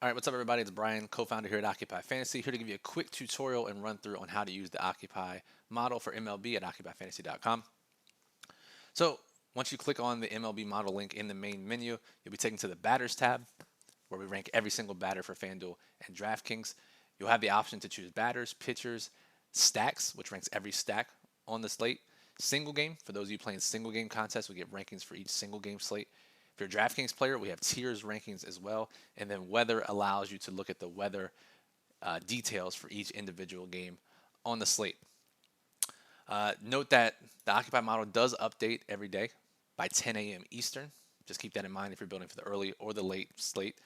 All right, what's up, everybody? It's Brian, co-founder here at Occupy Fantasy, here to give you a quick tutorial and run through on how to use the Occupy model for MLB at occupyfantasy.com. So once you click on the MLB model link in the main menu, you'll be taken to the batters tab, where we rank every single batter for FanDuel and DraftKings. You'll have the option to choose batters, pitchers, stacks, which ranks every stack on the slate. Single game, for those of you playing single game contests, we get rankings for each single game slate. If you're a DraftKings player, we have tiers rankings as well. And then weather allows you to look at the weather details for each individual game on the slate. Note that the Occupy model does update every day by 10 a.m. Eastern. Just keep that in mind if you're building for the early or the late slate.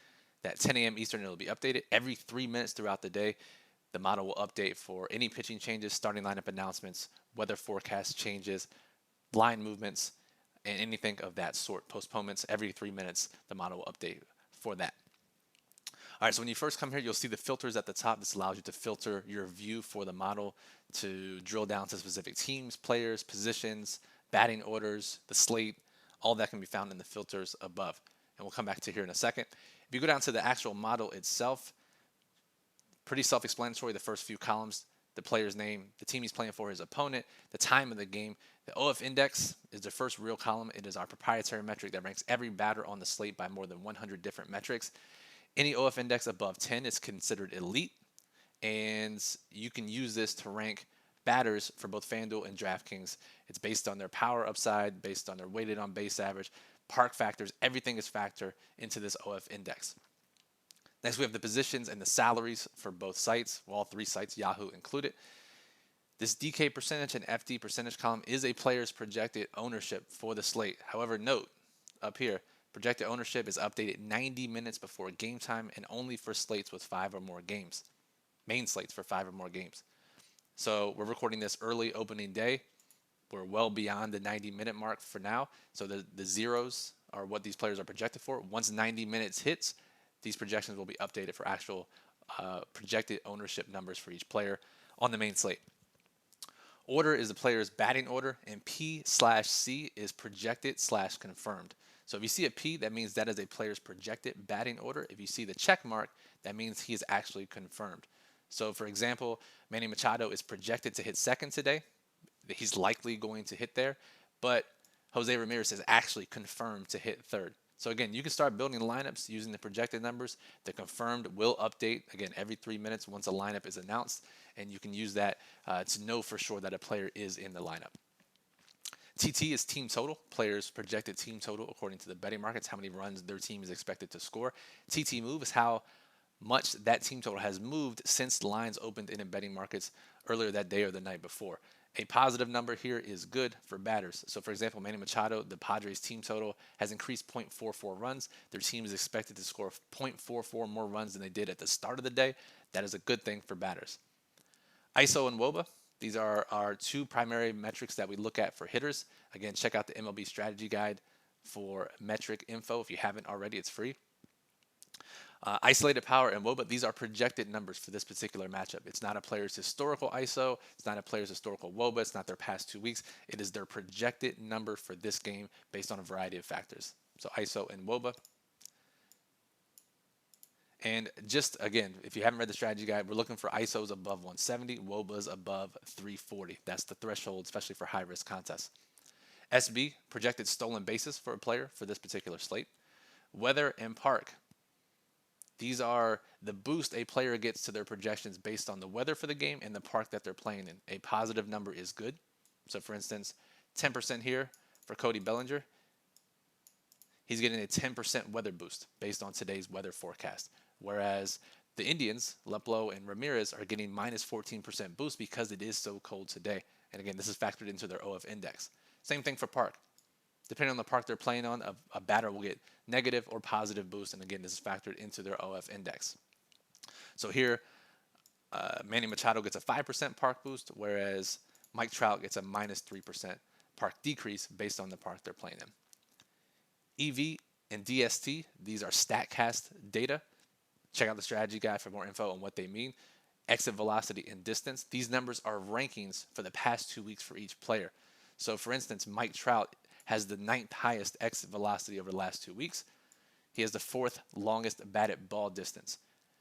That 10 a.m. Eastern, it'll be updated every 3 minutes throughout the day. The model will update for any pitching changes, starting lineup announcements, weather forecast changes, line movements, and anything of that sort. Postponements every 3 minutes, the model will update for that. All right, so when you first come here, you'll see the filters at the top. This allows you to filter your view for the model to drill down to specific teams, players, positions, batting orders, the slate. All that can be found in the filters above. And we'll come back to here in a second. If you go down to the actual model itself, pretty self-explanatory. The first few columns, the player's name, the team he's playing for, his opponent, the time of the game. The OF index is the first real column. It is our proprietary metric that ranks every batter on the slate by more than 100 different metrics. Any OF index above 10 is considered elite, and you can use this to rank batters for both FanDuel and DraftKings. It's based on their power upside, based on their weighted on base average, park factors. Everything is factored into this OF index. Next, we have the positions and the salaries for both sites, well, all three sites, Yahoo included. This DK percentage and FD percentage column is a player's projected ownership for the slate. However, note up here, projected ownership is updated 90 minutes before game time and only for slates with 5 or more games. Main slates for 5 or more games. So we're recording this early opening day. We're well beyond the 90-minute mark for now. So the zeros are what these players are projected for. Once 90 minutes hits, these projections will be updated for actual projected ownership numbers for each player on the main slate. Order is the player's batting order, and P/C is projected/confirmed. So if you see a P, that means that is a player's projected batting order. If you see the check mark, that means he is actually confirmed. So for example, Manny Machado is projected to hit second today. He's likely going to hit there, but Jose Ramirez is actually confirmed to hit third. So again, you can start building lineups using the projected numbers. The confirmed will update, again, every 3 minutes once a lineup is announced, and you can use that to know for sure that a player is in the lineup. TT is team total, players' projected team total according to the betting markets, how many runs their team is expected to score. TT move is how much that team total has moved since the lines opened in the betting markets earlier that day or the night before. A positive number here is good for batters. So for example, Manny Machado, the Padres team total has increased 0.44 runs. Their team is expected to score 0.44 more runs than they did at the start of the day. That is a good thing for batters. ISO and WOBA, these are our two primary metrics that we look at for hitters. Again, check out the MLB strategy guide for metric info. If you haven't already, it's free. Isolated power and WOBA, these are projected numbers for this particular matchup. It's not a player's historical ISO. It's not a player's historical WOBA. It's not their past 2 weeks. It is their projected number for this game based on a variety of factors. So ISO and WOBA. And just again, if you haven't read the strategy guide, we're looking for ISOs above 170, WOBAs above 340. That's the threshold, especially for high-risk contests. SB, projected stolen bases for a player for this particular slate. Weather and park. These are the boost a player gets to their projections based on the weather for the game and the park that they're playing in. A positive number is good. So for instance, 10% here for Cody Bellinger. He's getting a 10% weather boost based on today's weather forecast. Whereas the Indians, Leplo and Ramirez, are getting minus 14% boost because it is so cold today. And again, this is factored into their OF index. Same thing for park. Depending on the park they're playing on, a batter will get negative or positive boost. And again, this is factored into their OF index. So here, Manny Machado gets a 5% park boost, whereas Mike Trout gets a minus 3% park decrease based on the park they're playing in. EV and DST, these are StatCast data. Check out the strategy guide for more info on what they mean. Exit velocity and distance. These numbers are rankings for the past 2 weeks for each player. So for instance, Mike Trout has the 9th highest exit velocity over the last 2 weeks. He has the fourth longest batted ball distance.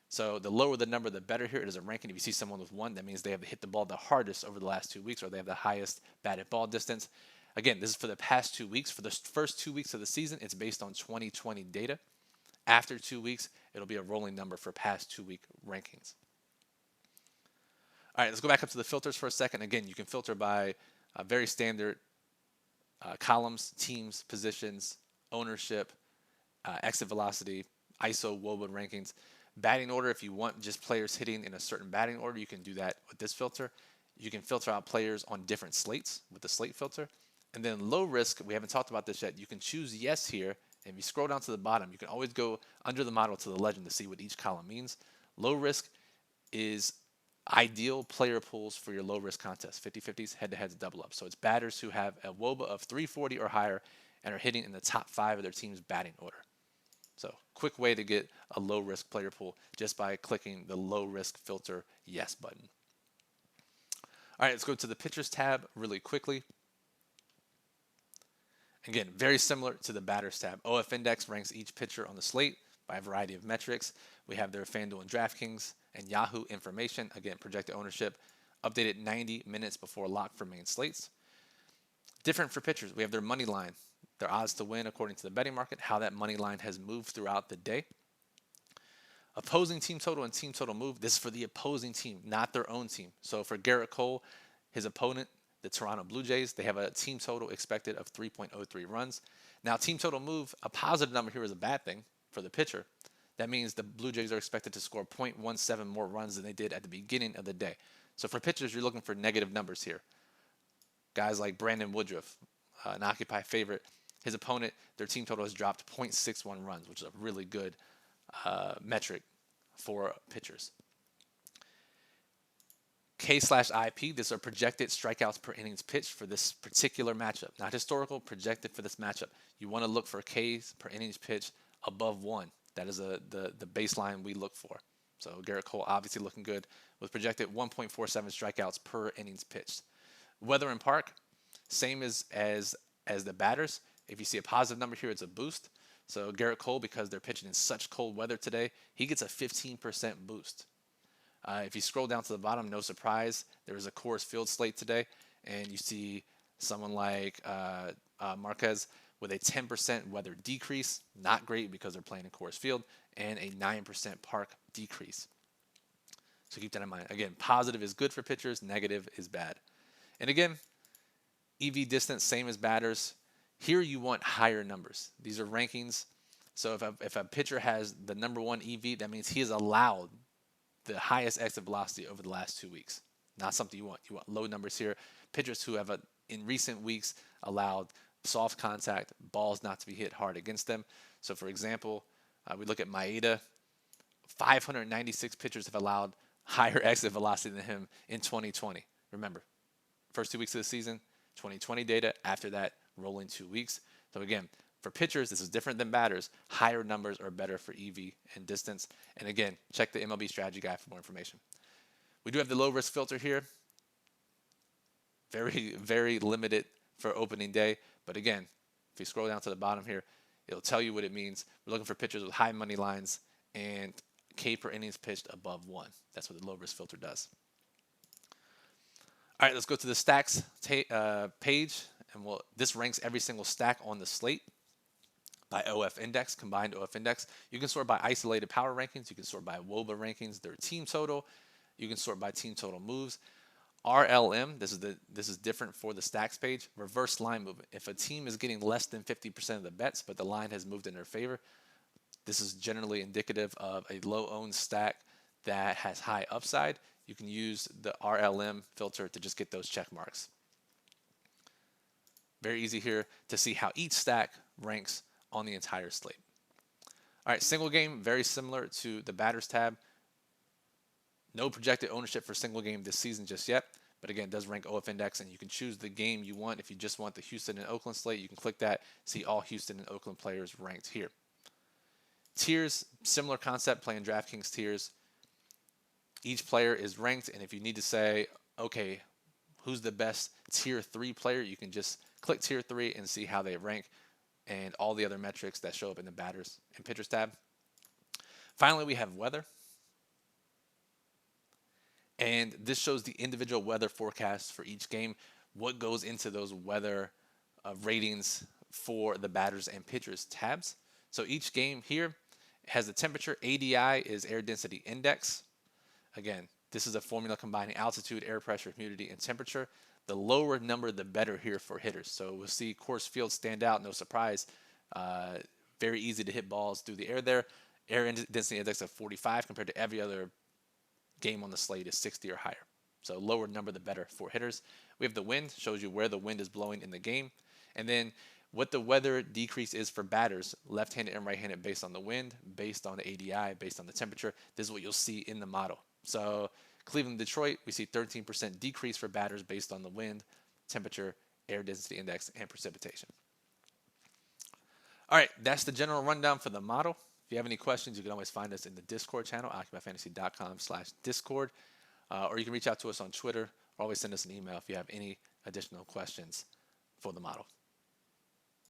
So the lower the number, the better here. It is a ranking. If you see someone with 1, that means they have hit the ball the hardest over the last 2 weeks, or they have the highest batted ball distance. Again, this is for the past 2 weeks. For the first 2 weeks of the season, it's based on 2020 data. After 2 weeks, it'll be a rolling number for past 2-week rankings. All right, let's go back up to the filters for a second. Again, you can filter by very standard columns, teams, positions, ownership, exit velocity, ISO, WOBA rankings. Batting order, if you want just players hitting in a certain batting order, you can do that with this filter. You can filter out players on different slates with the slate filter. And then low risk, we haven't talked about this yet. You can choose yes here. And if you scroll down to the bottom, you can always go under the model to the legend to see what each column means. Low risk is ideal player pools for your low risk contests, 50-50s, head-to-heads, double-ups. So it's batters who have a WOBA of 340 or higher and are hitting in the top 5 of their team's batting order. So quick way to get a low risk player pool just by clicking the low risk filter yes button. All right, let's go to the pitchers tab really quickly. Again, very similar to the batters tab. OF Index ranks each pitcher on the slate by a variety of metrics. We have their FanDuel and DraftKings and Yahoo information. Again, projected ownership, updated 90 minutes before lock for main slates. Different for pitchers. We have their money line, their odds to win according to the betting market, how that money line has moved throughout the day. Opposing team total and team total move. This is for the opposing team, not their own team. So for Garrett Cole, his opponent, the Toronto Blue Jays, they have a team total expected of 3.03 runs. Now, team total move, a positive number here is a bad thing for the pitcher. That means the Blue Jays are expected to score 0.17 more runs than they did at the beginning of the day. So for pitchers, you're looking for negative numbers here. Guys like Brandon Woodruff, an Occupy favorite, his opponent, their team total has dropped 0.61 runs, which is a really good metric for pitchers. K/IP, these are projected strikeouts per innings pitched for this particular matchup. Not historical, projected for this matchup. You want to look for Ks per innings pitched above 1. That is the baseline we look for. So Garrett Cole obviously looking good with projected 1.47 strikeouts per innings pitched. Weather in park, same as the batters. If you see a positive number here, it's a boost. So Garrett Cole, because they're pitching in such cold weather today, he gets a 15% boost. If you scroll down to the bottom, no surprise, there is a Coors Field slate today, and you see someone like Marquez with a 10% weather decrease. Not great because they're playing in Coors Field, and a 9% park decrease. So keep that in mind. Again, positive is good for pitchers, negative is bad. And again, EV distance, same as batters. Here you want higher numbers. These are rankings. So if a pitcher has the number 1 EV, that means he is allowed the highest exit velocity over the last 2 weeks. Not something you want. You want low numbers here. Pitchers who have, in recent weeks, allowed soft contact, balls not to be hit hard against them. So, for example, we look at Maeda. 596 pitchers have allowed higher exit velocity than him in 2020. Remember, first 2 weeks of the season, 2020 data. After that, rolling 2 weeks. So, again, for pitchers, this is different than batters. Higher numbers are better for EV and distance. And again, check the MLB strategy guide for more information. We do have the low risk filter here. Very, very limited for opening day. But again, if you scroll down to the bottom here, it'll tell you what it means. We're looking for pitchers with high money lines and K per innings pitched above 1. That's what the low risk filter does. All right, let's go to the stacks page. And this ranks every single stack on the slate by OF index, combined OF index. You can sort by isolated power rankings. You can sort by WOBA rankings, their team total. You can sort by team total moves. RLM, this is different for the stacks page. Reverse line movement. If a team is getting less than 50% of the bets, but the line has moved in their favor, this is generally indicative of a low-owned stack that has high upside. You can use the RLM filter to just get those check marks. Very easy here to see how each stack ranks on the entire slate. All right, single game, very similar to the batters tab. No projected ownership for single game this season just yet, but again, it does rank OF index, and you can choose the game you want. If you just want the Houston and Oakland slate, you can click that, see all Houston and Oakland players ranked here. Tiers, similar concept, playing DraftKings tiers. Each player is ranked, and if you need to say, okay, who's the best tier 3 player, you can just click tier 3 and see how they rank. and all the other metrics that show up in the batters and pitchers tab. Finally, we have weather. And this shows the individual weather forecasts for each game, what goes into those weather ratings for the batters and pitchers tabs. So each game here has the temperature. ADI is air density index. Again, this is a formula combining altitude, air pressure, humidity, and temperature. The lower number, the better here for hitters. So we'll see Coors Field stand out, no surprise. Very easy to hit balls through the air there. Air density index of 45 compared to every other game on the slate is 60 or higher. So lower number, the better for hitters. We have the wind, shows you where the wind is blowing in the game. And then what the weather decrease is for batters, left-handed and right-handed, based on the wind, based on the ADI, based on the temperature. This is what you'll see in the model. So Cleveland, Detroit, we see 13% decrease for batters based on the wind, temperature, air density index, and precipitation. All right, that's the general rundown for the model. If you have any questions, you can always find us in the Discord channel, occupyfantasy.com/discord, or you can reach out to us on Twitter, or always send us an email if you have any additional questions for the model.